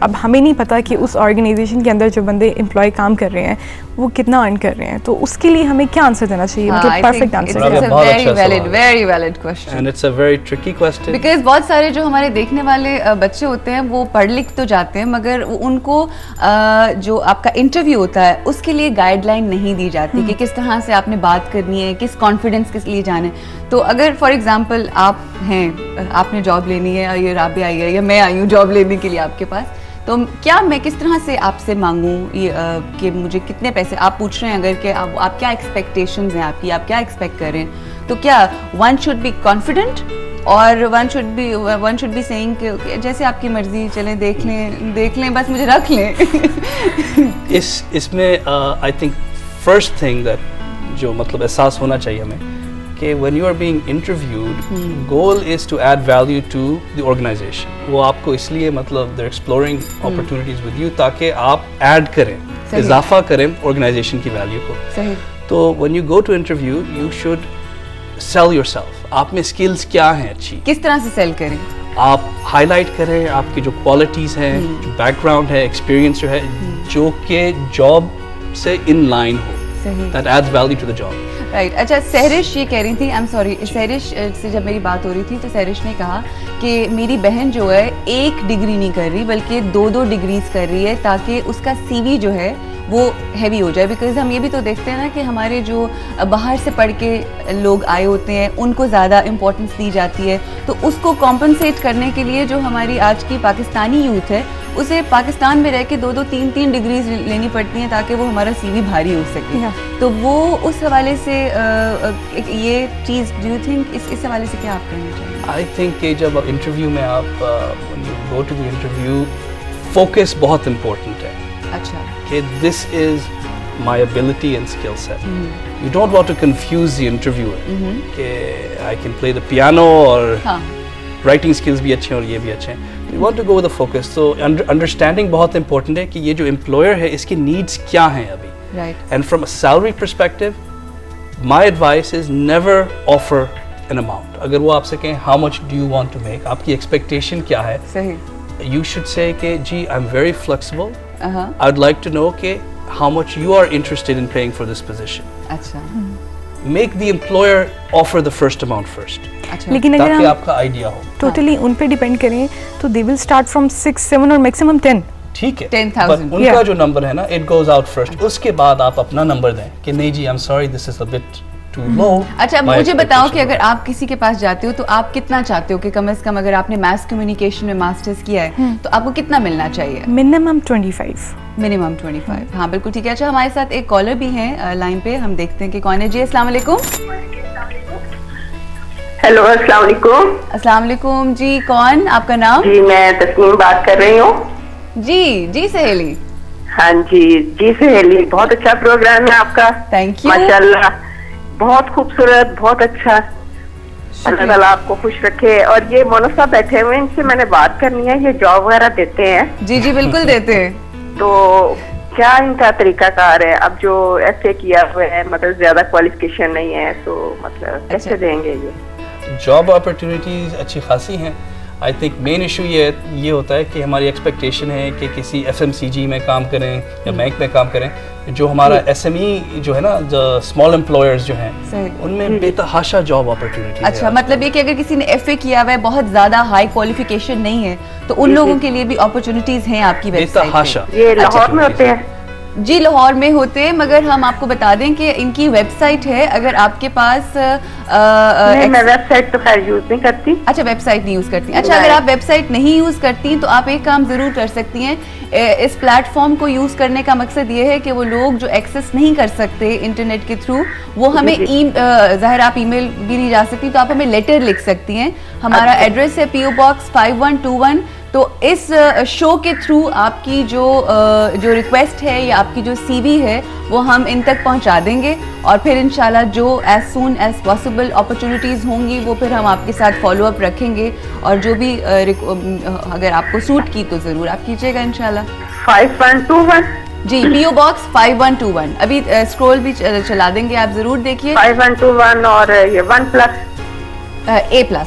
اب ہمیں نہیں پتا کہ اس آرگنائزیشن کے اندر جو بندے امپلائی کام کر رہے ہیں وہ کتنا ارن کر رہے ہیں, تو اس کے لیے ہمیں کیا آنسر دینا چاہیے, مطلب perfect answer. Very valid question, and it's a very tricky question, because بہت سارے جو ہمارے دیکھنے والے بچے ہوتے ہیں وہ پڑھ لکھ تو جاتے ہیں مگر ان کو جو آپ کا انٹرویو ہوتا ہے اس کے لیے گائیڈ لائن نہیں دی جاتی کہ کس طرح سے آپ نے بات کرنی ہے, کس کانفیڈنس کے لیے جانا ہے. تو اگر فار ایگزامپل آپ ہیں, آپ نے جاب لینی ہے, یہ رابعہ آئی ہے یا میں آئی ہوں جاب لینے کے لیے آپ کے پاس, تو کیا میں کس طرح سے آپ سے مانگوں کہ مجھے کتنے پیسے آپ پوچھ رہے ہیں, اگر کہ آپ کیا ایکسپیکٹیشنز ہیں آپ کی, آپ کیا ایکسپیکٹ کر رہے ہیں, تو کیا ون شوڈ بی کانفیڈنٹ اور ون شوڈ بی سیئنگ کہ جیسے آپ کی مرضی, چلیں دیکھ لیں بس مجھے رکھ لیں. اس میں I think first thing that جو مطلب احساس ہونا چاہیے ہمیں کہ when you are being interviewed, goal is to add value to the organization. وہ آپ کو اس لیے مطلب they're exploring opportunities with you تاکہ آپ ایڈ کریں, اضافہ کریں organization کی ویلیو کو. تو when you go to interview you should sell yourself. آپ میں skills کیا ہیں اچھی, کس طرح سے سیل کریں, آپ ہائی لائٹ کریں آپ کی جو کوالٹیز ہیں, جو بیک گراؤنڈ ہے, ایکسپیرینس جو ہے, جو کہ جاب سے in line who, that adds value to the job. Right. اچھا, سہرش یہ کہہ رہی تھی, آئی ایم سوری, سہرش سے جب میری بات ہو رہی تھی تو سہرش نے کہا کہ میری بہن جو ہے 1 ڈگری نہیں کر رہی بلکہ 2 ڈگریز کر رہی ہے تاکہ اس کا سی وی جو ہے وہ ہیوی ہو جائے. بیکاز ہم یہ بھی تو دیکھتے ہیں نا کہ ہمارے جو باہر سے پڑھ کے لوگ آئے ہوتے ہیں ان کو زیادہ امپورٹنس دی جاتی ہے, تو اس کو کمپنسیٹ کرنے کے لیے جو ہماری آج کی پاکستانی یوتھ ہے اسے پاکستان میں رہ کے 2 3 ڈگریز لینی پڑتی ہیں تاکہ وہ ہمارا سی وی بھاری ہو سکے. تو وہ اس حوالے سے یہ چیز ڈو یو تھنک اس حوالے سے کیا آپ کہنا چاہیں گے؟ آئی تھنک کہ جب انٹرویو میں آپ go to the interview focus بہت امپورٹنٹ ہے. اچھا, کہ this is my ability and skill set. You don't want to confuse the interviewer کہ I can play the piano اور رائٹنگ اسکلز بھی اچھے ہیں اور یہ بھی اچھے ہیں. You want to go with a focus. تو انڈرسٹینڈنگ بہت امپورٹنٹ ہے کہ یہ جو امپلائر ہے اس کی نیڈس کیا ہیں ابھی. And from a salary perspective my advice is never offer an amount. اگر وہ آپ سے کہیں how much do you want to make, آپ کی ایکسپیکٹیشن کیا ہے, یو شوڈ سے کہ جی I am very flexible, I would like to know کہ how much you are interested in paying for this position. اچھا, make the employer offer the first amount first. لیکن اگر تاکہ آپ کا آئیڈیا ہو totally ان پہ ڈیپینڈ کریں تو they will start from 6 7 اور maximum 10. ٹھیک ہے, 10,000 ان کا جو نمبر ہے نا it goes out first. اس کے بعد آپ اپنا نمبر دیں کہ نہیں جی I'm sorry this is a bit too low. اچھا, مجھے بتاؤ کہ اگر آپ کسی کے پاس جاتے ہو تو آپ کتنا چاہتے ہو کہ کم از کم اگر آپ نے میس کمیونیکیشن میں ماسٹرز کیا ہے تو آپ کو کتنا ملنا چاہیے؟ منیمم 25. منیمم 25. ہاں بالکل ٹھیک ہے. اچھا, ہمارے ساتھ ایک کالر بھی ہیں لائن پہ, ہم دیکھتے ہیں کہ کون ہے. جی السلام علیکم. ہیلو, السلام علیکم. السلام علیکم. جی کون, آپ کا نام؟ جی میں تسنیم بات کر رہی ہوں. جی سہیلی. ہاں جی سہیلی, بہت اچھا پروگرام ہے آپ کا. Thank you. ماشاء اللہ, بہت خوبصورت, بہت اچھا. اللہ تعالیٰ آپ کو خوش رکھے. اور یہ مونا صاحب بیٹھے ہوئے ہیں, ان سے میں نے بات کرنی ہے, یہ جاب وغیرہ دیتے ہیں؟ جی بالکل دیتے ہیں. تو کیا ان کا طریقہ کار ہے؟ اب جو ایف اے کیا ہوا ہے, مطلب زیادہ کوالیفکیشن نہیں ہے, تو مطلب کیسے دیں گے یہ جاب اپرچونیٹیز؟ اچھی خاصی ہیں. آئی تھنک مین ایشو یہ ہوتا ہے کہ ہماری ایکسپیکٹیشن ہے کہ کسی ایف ایم سی جی میں کام کریں یا بینک میں کام کریں. جو ہمارا ایس ایم ای جو ہے نا, جو اسمال امپلائرز جو ہیں ان میں بے تحاشا جاب اپرچونیٹی. اچھا, مطلب یہ کہ اگر کسی نے ایف اے کیا ہوا ہے, بہت زیادہ ہائی کوالیفیکیشن نہیں ہے, تو ان لوگوں کے لیے بھی اپرچونیٹیز ہیں آپ کی ویب سائٹ پہ. یہ لاہور میں ہوتے ہیں؟ جی لاہور میں ہوتے ہیں, مگر ہم آپ کو بتا دیں کہ ان کی ویب سائٹ ہے. اگر آپ کے پاس میں ویب سائٹ تو خیر یوز نہیں کرتی. اچھا, ویب سائٹ نہیں یوز کرتی. اچھا, اگر آپ ویب سائٹ نہیں یوز کرتی تو آپ ایک کام ضرور کر سکتی ہیں. اس پلیٹ فارم کو یوز کرنے کا مقصد یہ ہے کہ وہ لوگ جو ایکسیس نہیں کر سکتے انٹرنیٹ کے تھرو, وہ ہمیں ظاہر آپ ای میل بھی نہیں جا سکتی, تو آپ ہمیں لیٹر لکھ سکتی ہیں. ہمارا ایڈریس ہے PO Box 5121. تو اس شو کے تھرو آپ کی جو ریکویسٹ ہے یا آپ کی جو سی وی ہے وہ ہم ان تک پہنچا دیں گے, اور پھر انشاءاللہ جو as soon as possible opportunities ہوں گی وہ پھر ہم آپ کے ساتھ فالو اپ رکھیں گے, اور جو بھی اگر آپ کو سوٹ کی تو ضرور آپ کیجیے گا انشاءاللہ. 5121 جی, PO Box 5121. ابھی اسکرول بھی چلا دیں گے, آپ ضرور دیکھیے. 5121 اور یہ 1+ A+.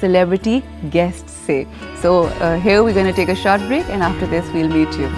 celebrity guests say. So here we're going to take a short break and after this we'll meet you.